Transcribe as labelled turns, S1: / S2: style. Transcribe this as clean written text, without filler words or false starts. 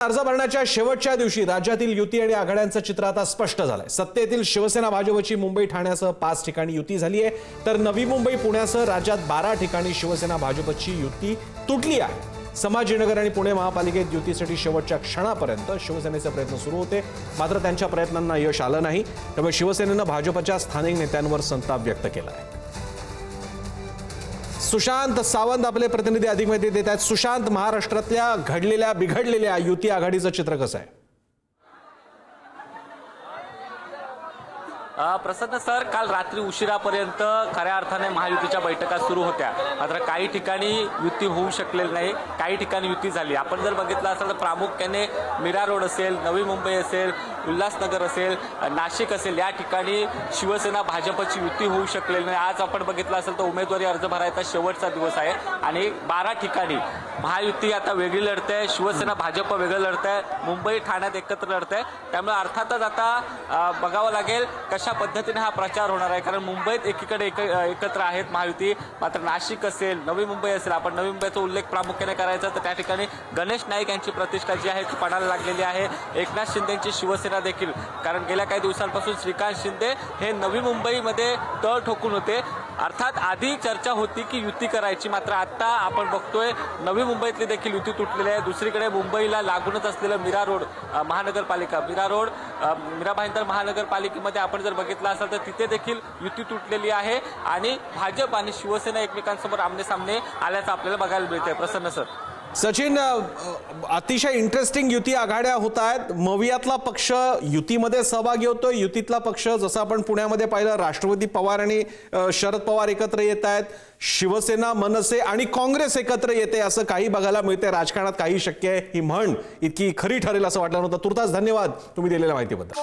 S1: अर्ज भरण्याच्या शेवटच्या दिवशी राज्यातील युती आणि आघाड्यांचं चित्र आता स्पष्ट झालंय। सत्तेतील शिवसेना भाजपची मुंबई ठाण्यासह 5 ठिकाणी युती झाली आहे, तर नवी मुंबई पुण्यासह राज्यात 12 ठिकाणी शिवसेना भाजपची युती तुटली आहे। संभाजीनगर आणि पुणे महापालिकेत युतीसाठी शेवटच्या क्षणापर्यंत शिवसेनेचे प्रयत्न सुरू होते, मात्र त्यांच्या प्रयत्नांना यश आलं नाही। त्यामुळे शिवसेनेनं भाजपच्या स्थानिक नेत्यांवर संताप व्यक्त केला आहे। सुशांत सावंत आपले प्रतिनिधी अधिक माहिती देत आहेत। सुशांत, महाराष्ट्रातल्या घडलेल्या बिघडलेल्या युती आघाडीचं चित्र कसं आहे?
S2: प्रसन्न सर, काल रात्री उशिरापर्यंत खऱ्या अर्थाने महायुतीच्या बैठका सुरू होत्या, मात्र काही ठिकाणी युती होऊ शकलेली नाही, काही ठिकाणी युती झाली। आपण जर बघितलं असेल तर प्रामुख्याने मीरा रोड असेल, नवी मुंबई असेल, उल्हासनगर असेल, नाशिक असेल, या ठिकाणी शिवसेना भाजपची युती होऊ शकलेली नाही। आज आपण बघितलं असेल तर उमेदवारी अर्ज भरायचा शेवटचा दिवस आहे आणि 12 ठिकाणी महायुती आता वेगळी लढते, शिवसेना भाजप वेगळं लढते, मुंबई ठाण्यात एकत्र लढते। त्यामुळे अर्थातच आता बघावं लागेल कशा पद्धतीने हा प्रचार होणार आहे, कारण मुंबईत एकीकडे एकत्र आहेत महायुती, मात्र नाशिक असेल, नवी मुंबई असेल, आपण नवी मुंबईचा उल्लेख प्रामुख्याने करायचा तर त्या ठिकाणी गणेश नाईक यांची प्रतिष्ठा जी आहे ती पणाला लागलेली आहे। एकनाथ शिंदेची शिवसेना देखील, कारण गेल्या काही दिवसांपासून श्रीकांत शिंदे हे नवी मुंबईमध्ये तळ ठोकून होते। अर्थात आधी चर्चा होती की युती करायची, मात्र आता आपण बघतोय नवी मुंबईतली देखील युती तुटलेली आहे। दुसरीकडे मुंबईला लागूनच असलेलं मीरा रोड महानगरपालिका, मीरा भाईंदर महानगरपालिकेमध्ये आपण जर बघितलं असेल तर तिथे देखील युती तुटलेली आहे आणि भाजप आणि शिवसेना एकमेकांसमोर आमने सामने आल्याचं आपल्याला बघायला मिळतंय। प्रसन्न सर।
S1: सचिन, अतिशय इंटरेस्टिंग युती आघाड्या होत आहेत। मवियातला पक्ष युतीमध्ये सहभागी होतोय, युतीतला पक्ष जसं आपण पुण्यामध्ये पाहिलं राष्ट्रवादी पवार आणि शरद पवार एकत्र येत आहेत, शिवसेना, मनसे आणि काँग्रेस एकत्र येते असं काही बघायला मिळते। राजकारणात काही शक्य आहे ही म्हण इतकी खरी ठरेल असं वाटलं नव्हतं। तुर्तास धन्यवाद तुम्ही दिलेल्या माहितीबद्दल।